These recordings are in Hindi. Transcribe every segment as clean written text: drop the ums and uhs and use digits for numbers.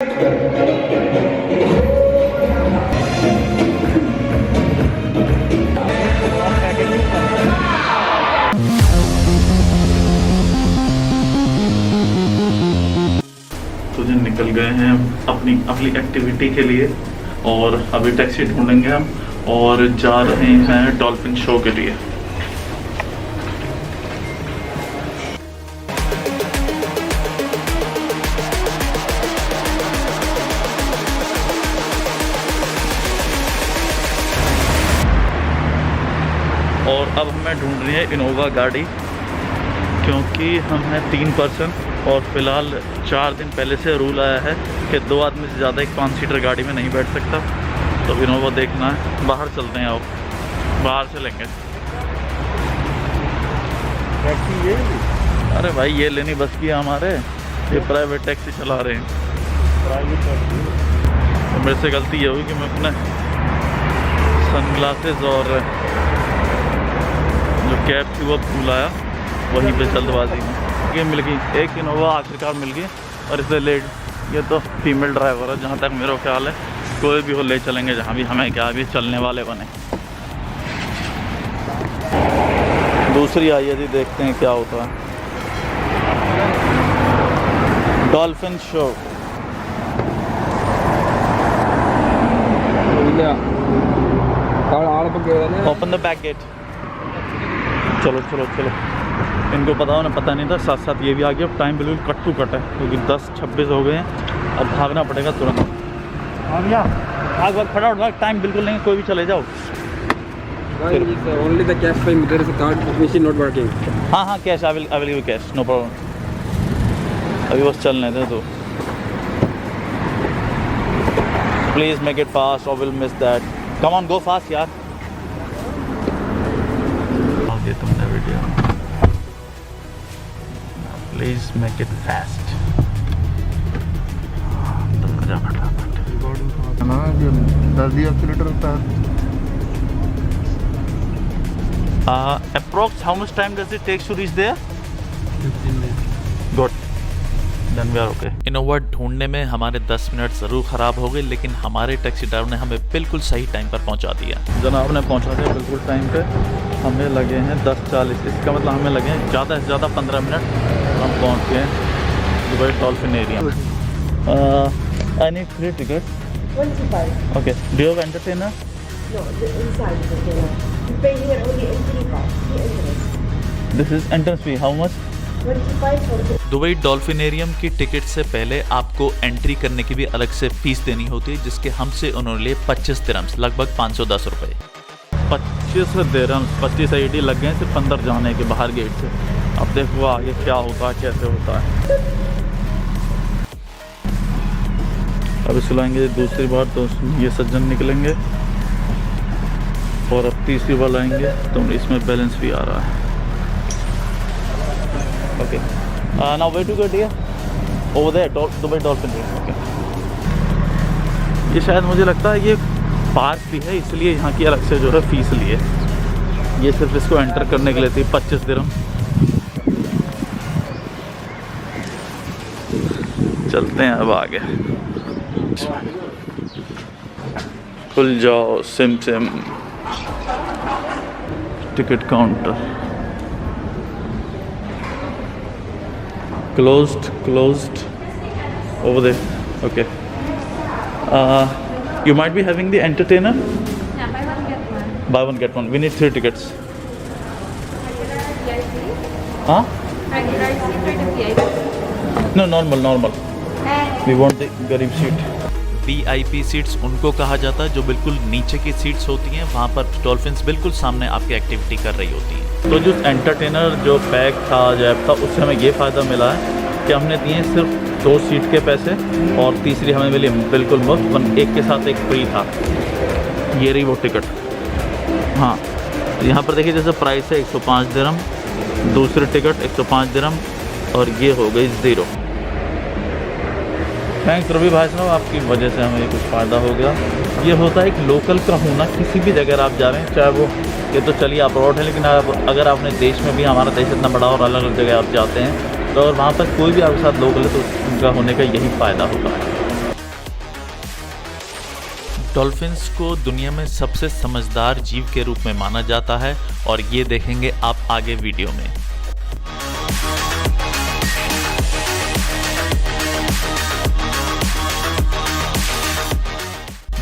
तो जो निकल गए हैं अपनी अगली एक्टिविटी के लिए और अभी टैक्सी ढूंढेंगे हम और जा रहे हैं डॉल्फिन शो के लिए। और अब हमें ढूंढ रही है इनोवा गाड़ी, क्योंकि हम हैं 3 पर्सन और फिलहाल 4 दिन पहले से रूल आया है कि 2 आदमी से ज़्यादा एक 5 सीटर गाड़ी में नहीं बैठ सकता। तो इनोवा देखना है, बाहर चलते हैं। आओ बाहर चलेंगे। टैक्सी ये? अरे भाई ये लेनी बस की हमारे, ये प्राइवेट टैक्सी चला रहे हैं। Private taxi? तो मेरे से गलती ये हुई कि मैं अपने सनग्लासेस और जो कैब थी वो भूल आया वहीं पे जल्दबाजी में। ये मिल गई, एक इनोवा आखिरकार मिल गई और इसे लेट, ये तो फीमेल ड्राइवर है जहाँ तक मेरा ख्याल है। कोई भी हो ले चलेंगे जहाँ भी, हमें क्या अभी चलने वाले बने। दूसरी आई थी, देखते हैं क्या होता है। Dolphin show. Open the back gate. चलो चलो चलो। इनको पता नहीं था, साथ साथ ये भी आ गया। अब टाइम बिल्कुल कट टू कट है क्योंकि 10:26 हो गए हैं। अब भागना पड़ेगा तुरंत। भाग फटाफट भाग, टाइम बिल्कुल नहीं, कोई भी चले जाओ। Only the cash payment. There is a card machine not working. हाँ cash, I will give cash, no problem. अभी बस चलने दे तो। प्लीज़ मेक इट फास्ट और will miss that. Come on go fast यार। आगे तुमने video, please make it fast. ना जो 10 एक्सीलेटर होता है। Approx how much time does it take to reach there? 15 minutes. Good. Then we are okay. Innova ढूंढने में हमारे 10 मिनट ज़रूर ख़राब हो गए, लेकिन हमारे टैक्सी ड्राइवर ने हमें बिल्कुल सही टाइम पर पहुंचा दिया। जनाब ने पहुंचा दिया बिल्कुल टाइम पे। हमें लगे हैं 10:40, इसका मतलब हमें लगे हैं ज़्यादा से ज़्यादा 15 मिनट। हम पहुंच गए हैं दुबई डॉल्फिन एरिया में। I need 3 tickets. 25. Okay. Do you have entertainer? No, the inside is the You pay here only entry cost. The entrance. This is entrance fee. How much? 25 for the Dubai dolphinarium की टिकट से पहले आपको एंट्री करने की भी अलग से फीस देनी होती है, जिसके हमसे उन्होंने लिए 25 दिरहम्स, लगभग 510 रुपये। 25 दिरहम्स, 25 आईडी लग गए सिर्फ अंदर जाने के, बाहर गेट से। अब देखो आगे क्या होता है, कैसे होता है। अब सुलाएंगे दूसरी बार तो ये सज्जन निकलेंगे और अब तीसरी बार लाएंगे तो इसमें बैलेंस भी आ रहा है। Okay, now way to get here over there Dubai dolphin. Okay, ये शायद मुझे लगता है ये पार्क भी है, इसलिए यहाँ की अलग से जो है फीस लिए। ये सिर्फ इसको एंटर करने के लिए थी 25 दिरहम। चलते हैं अब आगे। खुल जाओ SIM SIM. Ticket counter closed over there. Okay. You might be having the entertainer. Yeah, buy one get one. Buy one get one. We need 3 tickets. Huh? Regular seat or the VIP? No, normal. We want the गरीब सीट। VIP सीट्स उनको कहा जाता है जो बिल्कुल नीचे की सीट्स होती हैं, वहाँ पर डॉल्फिन्स बिल्कुल सामने आपकी एक्टिविटी कर रही होती है। तो जो एंटरटेनर जो पैक था, जैब था, उससे हमें ये फ़ायदा मिला है कि हमने दिए सिर्फ 2 सीट के पैसे और तीसरी हमें मिली बिल्कुल मुफ्त, एक के साथ एक फ्री था। ये रही वो टिकट। हाँ, यहाँ पर देखिए जैसे प्राइस है 105 दिरहम, दूसरी टिकट 105 दिरहम और ये हो गई 0। थैंक्स रवि भाई साहब, आपकी वजह से हमें कुछ फ़ायदा हो गया। ये होता है एक लोकल का होना, किसी भी जगह आप जा रहे हैं, चाहे वो ये तो चलिए अब्रॉड है, लेकिन अगर आपने देश में भी, हमारा देश इतना बड़ा और अलग अलग जगह आप जाते हैं, तो अगर वहाँ पर कोई भी आपके साथ लोकल है तो उनका होने का यही फ़ायदा होता है। डॉल्फिन्स को दुनिया में सबसे समझदार जीव के रूप में माना जाता है और ये देखेंगे आप आगे वीडियो में।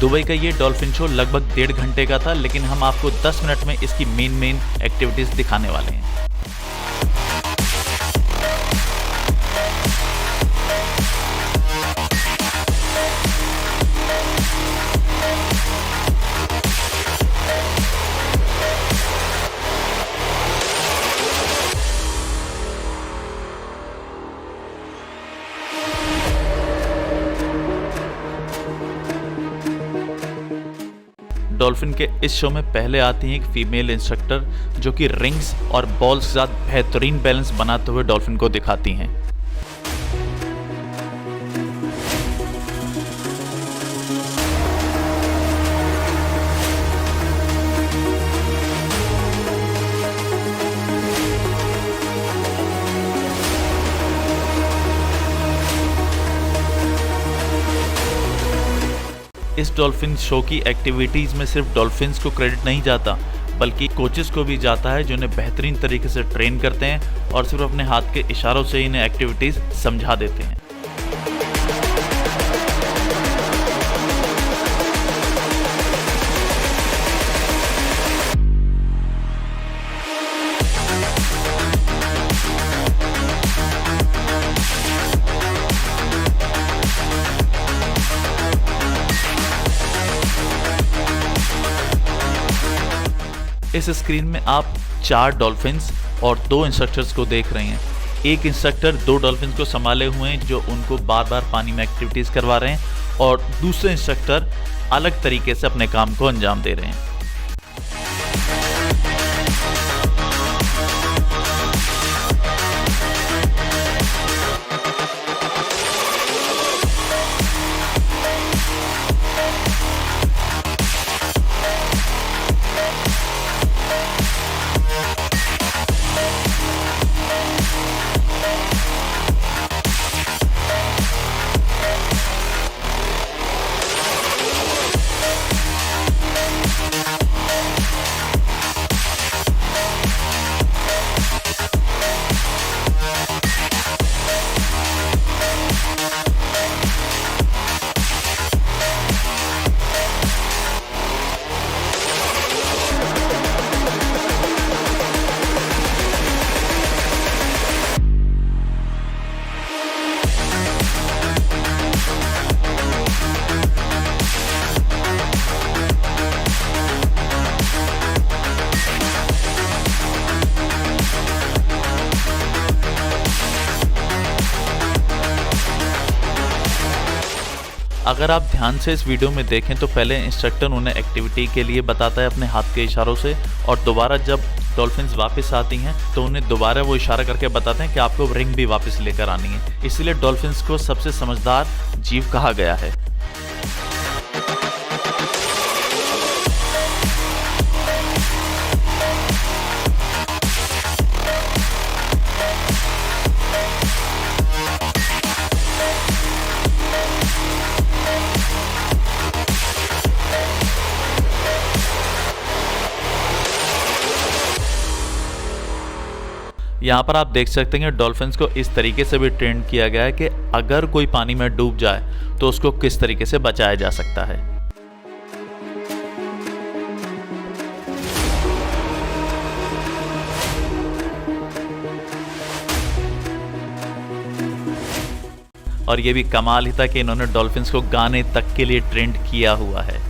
दुबई का ये डॉल्फिन शो लगभग 1.5 घंटे का था, लेकिन हम आपको 10 मिनट में इसकी मेन एक्टिविटीज दिखाने वाले हैं। डॉल्फिन के इस शो में पहले आती है एक फीमेल इंस्ट्रक्टर जो कि रिंग्स और बॉल्स के साथ बेहतरीन बैलेंस बनाते हुए डॉल्फिन को दिखाती हैं। इस डॉल्फिन शो की एक्टिविटीज़ में सिर्फ डॉल्फिन्स को क्रेडिट नहीं जाता, बल्कि कोचेस को भी जाता है, जो इन्हें बेहतरीन तरीके से ट्रेन करते हैं और सिर्फ अपने हाथ के इशारों से इन्हें एक्टिविटीज़ समझा देते हैं। इस स्क्रीन में आप 4 डॉल्फिन्स और 2 इंस्ट्रक्टर्स को देख रहे हैं। एक इंस्ट्रक्टर 2 डॉल्फिन्स को संभाले हुए हैं जो उनको बार बार पानी में एक्टिविटीज़ करवा रहे हैं और दूसरे इंस्ट्रक्टर अलग तरीके से अपने काम को अंजाम दे रहे हैं। अगर आप ध्यान से इस वीडियो में देखें तो पहले इंस्ट्रक्टर उन्हें एक्टिविटी के लिए बताता है अपने हाथ के इशारों से, और दोबारा जब डॉल्फिन्स वापस आती हैं तो उन्हें दोबारा वो इशारा करके बताते हैं कि आपको रिंग भी वापस लेकर आनी है। इसलिए डॉल्फिन्स को सबसे समझदार जीव कहा गया है। यहाँ पर आप देख सकते हैं डॉल्फिन्स को इस तरीके से भी ट्रेन किया गया है कि अगर कोई पानी में डूब जाए तो उसको किस तरीके से बचाया जा सकता है। और ये भी कमाल ही था कि इन्होंने डॉल्फिन्स को गाने तक के लिए ट्रेंड किया हुआ है।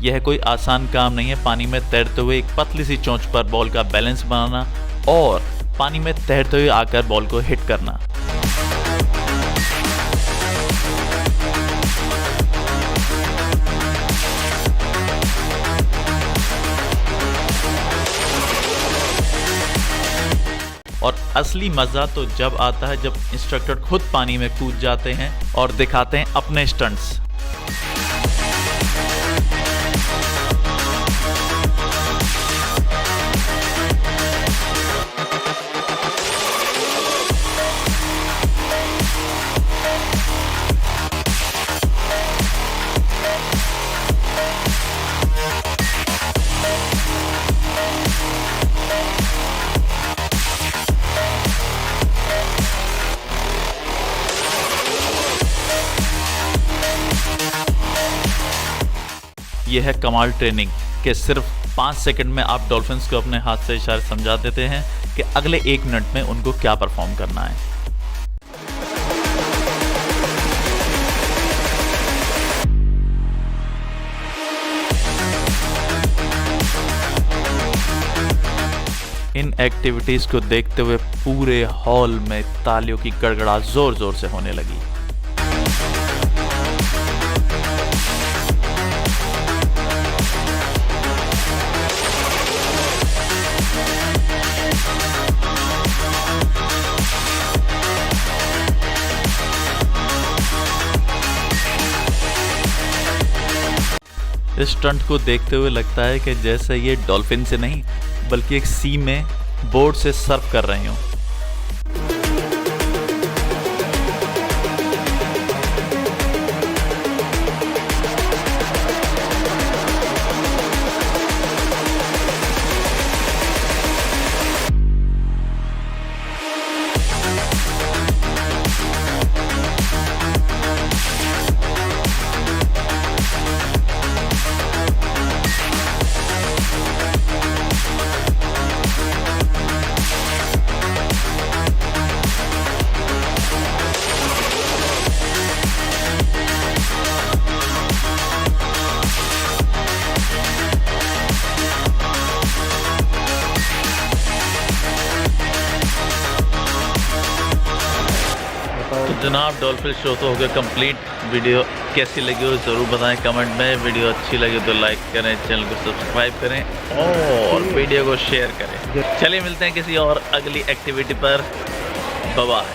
यह कोई आसान काम नहीं है पानी में तैरते हुए एक पतली सी चोंच पर बॉल का बैलेंस बनाना और पानी में तैरते हुए आकर बॉल को हिट करना। और असली मजा तो जब आता है जब इंस्ट्रक्टर खुद पानी में कूद जाते हैं और दिखाते हैं अपने स्टंट्स। ये है कमाल ट्रेनिंग कि सिर्फ 5 सेकंड में आप डॉल्फिन्स को अपने हाथ से इशारे समझा देते हैं कि अगले 1 मिनट में उनको क्या परफॉर्म करना है। इन एक्टिविटीज को देखते हुए पूरे हॉल में तालियों की गड़गड़ाहट जोर जोर से होने लगी। इस स्टंट को देखते हुए लगता है कि जैसे ये डॉल्फिन से नहीं बल्कि एक सी में बोर्ड से सर्फ कर रहे हो। तो जनाब डॉल्फिन शो तो हो गया कंप्लीट। वीडियो कैसी लगी हो ज़रूर बताएं कमेंट में। वीडियो अच्छी लगी तो लाइक करें, चैनल को सब्सक्राइब करें और वीडियो को शेयर करें। चलिए मिलते हैं किसी और अगली एक्टिविटी पर। Bye bye.